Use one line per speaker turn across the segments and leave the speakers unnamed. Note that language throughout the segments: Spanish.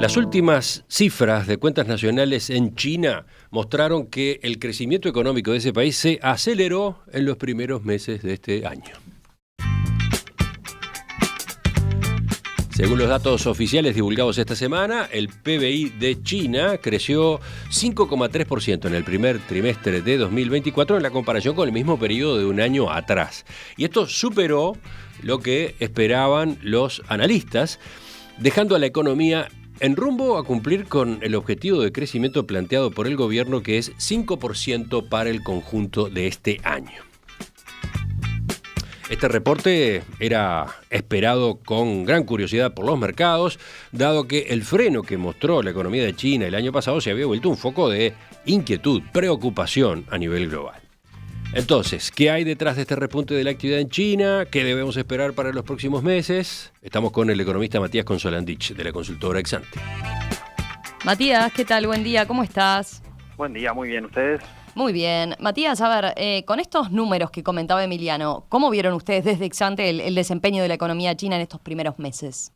Las últimas cifras de cuentas nacionales en China mostraron que el crecimiento económico de ese país se aceleró en los primeros meses de este año. Según los datos oficiales divulgados esta semana, el PBI de China creció 5,3% en el primer trimestre de 2024 en la comparación con el mismo periodo de un año atrás. Y esto superó lo que esperaban los analistas, dejando a la economía en rumbo a cumplir con el objetivo de crecimiento planteado por el gobierno, que es 5% para el conjunto de este año. Este reporte era esperado con gran curiosidad por los mercados, dado que el freno que mostró la economía de China el año pasado se había vuelto un foco de inquietud, preocupación a nivel global. Entonces, ¿qué hay detrás de este repunte de la actividad en China? ¿Qué debemos esperar para los próximos meses? Estamos con el economista Matías Consolandich, de la consultora Exante.
Matías, ¿qué tal? Buen día, ¿cómo estás?
Buen día, muy bien, ¿ustedes?
Muy bien. Matías, a ver, con estos números que comentaba Emiliano, ¿cómo vieron ustedes desde Exante el desempeño de la economía china en estos primeros meses?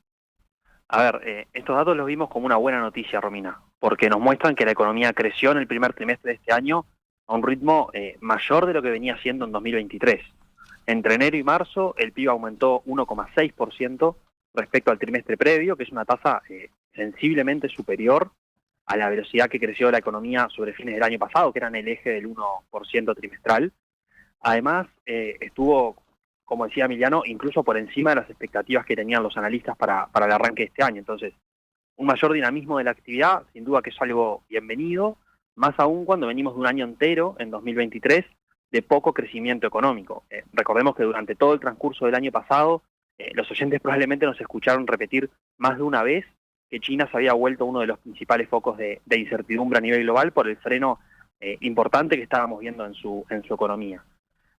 A ver, estos datos los vimos como una buena noticia, Romina, porque nos muestran que la economía creció en el primer trimestre de este año a un ritmo mayor de lo que venía siendo en 2023. Entre enero y marzo, el PIB aumentó 1,6% respecto al trimestre previo, que es una tasa sensiblemente superior a la velocidad que creció la economía sobre fines del año pasado, que eran el eje del 1% trimestral. Además, estuvo, como decía Emiliano, incluso por encima de las expectativas que tenían los analistas para el arranque de este año. Entonces, un mayor dinamismo de la actividad, sin duda que es algo bienvenido, más aún cuando venimos de un año entero, en 2023, de poco crecimiento económico. Recordemos que durante todo el transcurso del año pasado, los oyentes probablemente nos escucharon repetir más de una vez que China se había vuelto uno de los principales focos de incertidumbre a nivel global por el freno importante que estábamos viendo en su economía.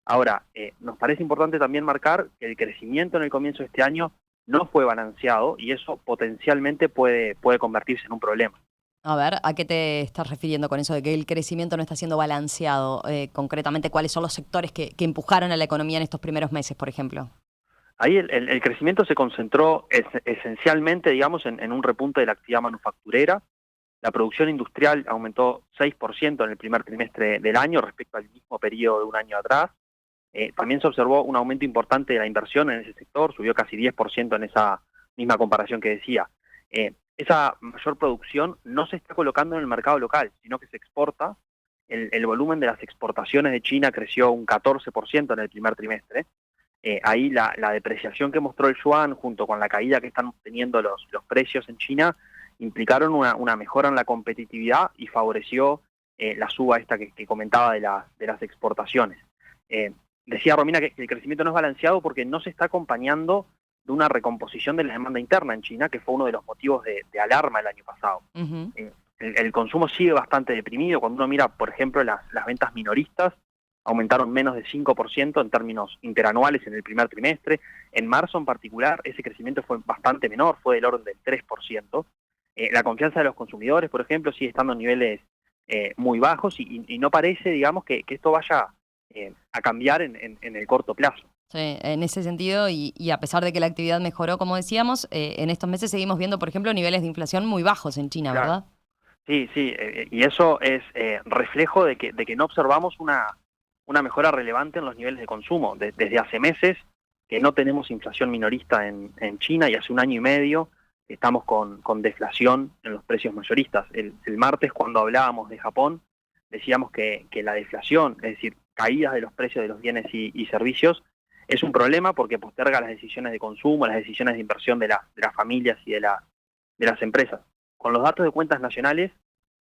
Ahora, nos parece importante también marcar que el crecimiento en el comienzo de este año no fue balanceado y eso potencialmente puede convertirse en un problema.
A ver, ¿a qué te estás refiriendo con eso de que el crecimiento no está siendo balanceado? Concretamente, ¿cuáles son los sectores que empujaron a la economía en estos primeros meses, por ejemplo?
Ahí el crecimiento se concentró esencialmente, digamos, en un repunte de la actividad manufacturera. La producción industrial aumentó 6% en el primer trimestre del año respecto al mismo periodo de un año atrás. También se observó un aumento importante de la inversión en ese sector, subió casi 10% en esa misma comparación que decía. Esa mayor producción no se está colocando en el mercado local, sino que se exporta. El volumen de las exportaciones de China creció un 14% en el primer trimestre. Ahí la depreciación que mostró el yuan junto con la caída que están teniendo los precios en China implicaron una mejora en la competitividad y favoreció la suba esta que comentaba de las exportaciones. Decía Romina que el crecimiento no es balanceado porque no se está acompañando de una recomposición de la demanda interna en China, que fue uno de los motivos de alarma el año pasado.
Uh-huh.
El consumo sigue bastante deprimido. Cuando uno mira, por ejemplo, las ventas minoristas, aumentaron menos de 5% en términos interanuales en el primer trimestre. En marzo en particular, ese crecimiento fue bastante menor, fue del orden del 3%. La confianza de los consumidores, por ejemplo, sigue estando en niveles muy bajos y no parece, digamos, que esto vaya a cambiar en el corto plazo.
Sí, en ese sentido, y a pesar de que la actividad mejoró, como decíamos, en estos meses seguimos viendo, por ejemplo, niveles de inflación muy bajos en China,
Claro.
¿verdad?
Sí, y eso es reflejo de que no observamos una mejora relevante en los niveles de consumo. Desde hace meses que no tenemos inflación minorista en China y hace un año y medio estamos con deflación en los precios mayoristas. El martes, cuando hablábamos de Japón, decíamos que la deflación, es decir, caídas de los precios de los bienes y servicios, es un problema porque posterga las decisiones de consumo, las decisiones de inversión de las familias y de las empresas. Con los datos de cuentas nacionales,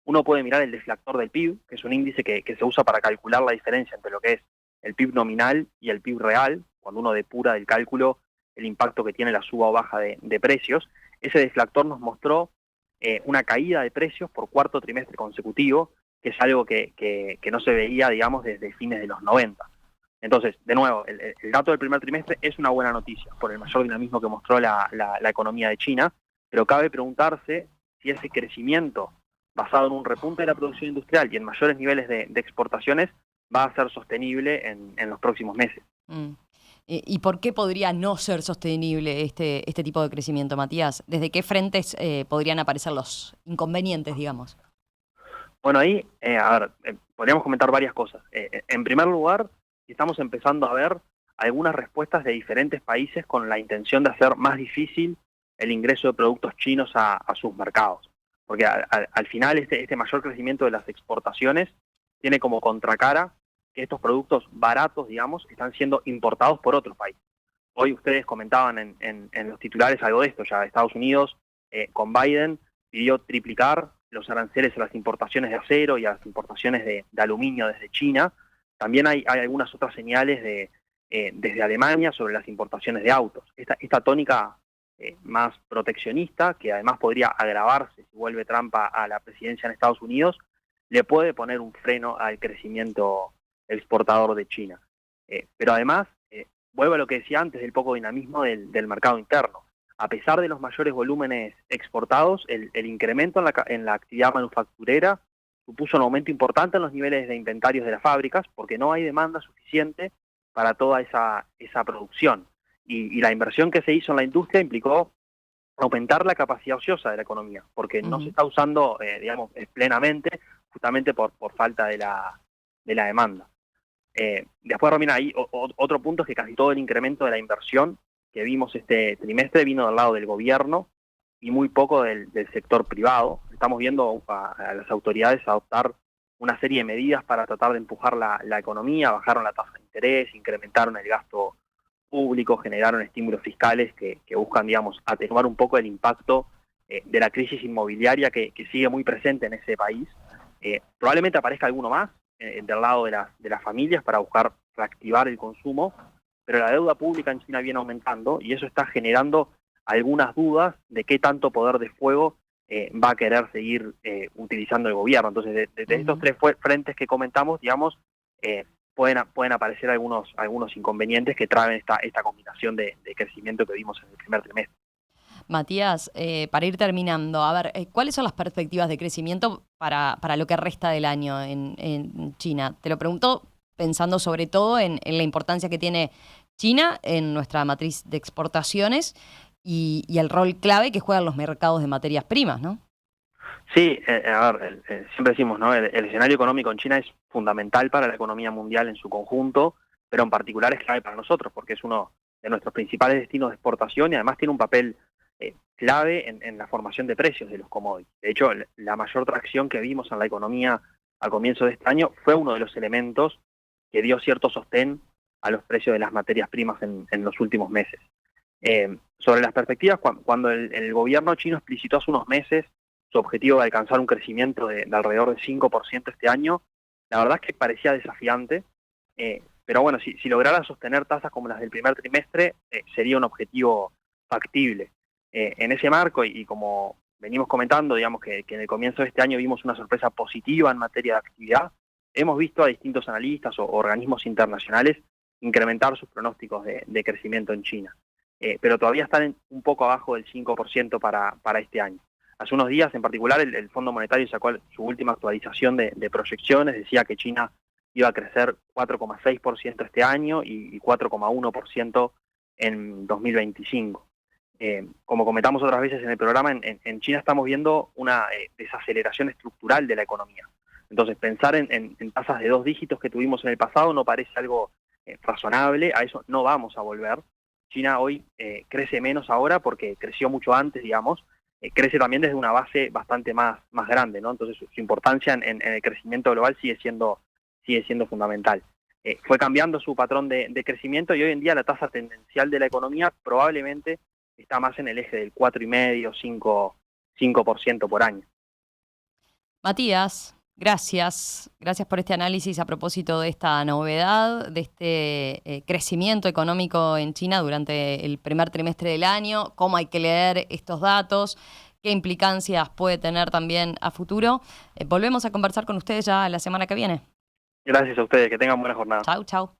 uno puede mirar el deflactor del PIB, que es un índice que se usa para calcular la diferencia entre lo que es el PIB nominal y el PIB real, cuando uno depura del cálculo el impacto que tiene la suba o baja de precios. Ese deflactor nos mostró una caída de precios por cuarto trimestre consecutivo, que es algo que no se veía, digamos, desde fines de los 90. Entonces, de nuevo, el dato del primer trimestre es una buena noticia por el mayor dinamismo que mostró la economía de China, pero cabe preguntarse si ese crecimiento basado en un repunte de la producción industrial y en mayores niveles de exportaciones va a ser sostenible en los próximos meses.
¿Y por qué podría no ser sostenible este tipo de crecimiento, Matías? ¿Desde qué frentes podrían aparecer los inconvenientes, digamos?
Bueno, ahí, podríamos comentar varias cosas. En primer lugar, estamos empezando a ver algunas respuestas de diferentes países con la intención de hacer más difícil el ingreso de productos chinos a sus mercados. Porque al final este mayor crecimiento de las exportaciones tiene como contracara que estos productos baratos, digamos, están siendo importados por otros países. Hoy ustedes comentaban en los titulares algo de esto, ya Estados Unidos con Biden pidió triplicar los aranceles a las importaciones de acero y a las importaciones de aluminio desde China. También hay algunas otras señales desde Alemania sobre las importaciones de autos. Esta tónica más proteccionista, que además podría agravarse si vuelve Trump a la presidencia en Estados Unidos, le puede poner un freno al crecimiento exportador de China. Pero además, vuelvo a lo que decía antes del poco dinamismo del mercado interno. A pesar de los mayores volúmenes exportados, el incremento en la actividad manufacturera supuso un aumento importante en los niveles de inventarios de las fábricas, porque no hay demanda suficiente para toda esa producción. Y la inversión que se hizo en la industria implicó aumentar la capacidad ociosa de la economía, porque no se está usando, digamos, plenamente, justamente por falta de la demanda. Después, Romina, hay otro punto es que casi todo el incremento de la inversión que vimos este trimestre vino del lado del gobierno y muy poco del sector privado. Estamos viendo a las autoridades adoptar una serie de medidas para tratar de empujar la economía, bajaron la tasa de interés, incrementaron el gasto público, generaron estímulos fiscales que buscan, digamos, atenuar un poco el impacto de la crisis inmobiliaria que sigue muy presente en ese país. Probablemente aparezca alguno más del lado de las familias para buscar reactivar el consumo, pero la deuda pública en China viene aumentando y eso está generando algunas dudas de qué tanto poder de fuego va a querer seguir utilizando el gobierno. Entonces, de estos tres frentes que comentamos, digamos, pueden aparecer algunos inconvenientes que traen esta combinación de crecimiento que vimos en el primer trimestre.
Matías, para ir terminando, a ver, ¿cuáles son las perspectivas de crecimiento para lo que resta del año en China? Te lo pregunto pensando sobre todo en la importancia que tiene China en nuestra matriz de exportaciones y el rol clave que juegan los mercados de materias primas, ¿no?
Sí, a ver, siempre decimos, ¿no? El escenario económico en China es fundamental para la economía mundial en su conjunto, pero en particular es clave para nosotros, porque es uno de nuestros principales destinos de exportación y además tiene un papel clave en la formación de precios de los commodities. De hecho, la mayor tracción que vimos en la economía al comienzo de este año fue uno de los elementos que dio cierto sostén a los precios de las materias primas en los últimos meses. Sobre las perspectivas, cuando el gobierno chino explicitó hace unos meses su objetivo de alcanzar un crecimiento de alrededor del 5% este año, la verdad es que parecía desafiante, pero bueno, si lograra sostener tasas como las del primer trimestre, sería un objetivo factible. En ese marco, y como venimos comentando, digamos que en el comienzo de este año vimos una sorpresa positiva en materia de actividad, hemos visto a distintos analistas o organismos internacionales incrementar sus pronósticos de crecimiento en China, pero todavía están un poco abajo del 5% para este año. Hace unos días, en particular, el Fondo Monetario sacó su última actualización de proyecciones, decía que China iba a crecer 4,6% este año y 4,1% en 2025. Como comentamos otras veces en el programa, en China estamos viendo una desaceleración estructural de la economía. Entonces, pensar en tasas de 2 dígitos que tuvimos en el pasado no parece algo razonable, a eso no vamos a volver. China hoy crece menos ahora porque creció mucho antes, digamos, crece también desde una base bastante más grande, ¿no? Entonces su importancia en el crecimiento global sigue siendo fundamental. Fue cambiando su patrón de crecimiento y hoy en día la tasa tendencial de la economía probablemente está más en el eje del 4,5, 5% por año.
Matías, gracias. Gracias por este análisis a propósito de esta novedad, de este crecimiento económico en China durante el primer trimestre del año, cómo hay que leer estos datos, qué implicancias puede tener también a futuro. Volvemos a conversar con ustedes ya la semana que viene.
Gracias a ustedes, que tengan buena jornada.
Chau, chau.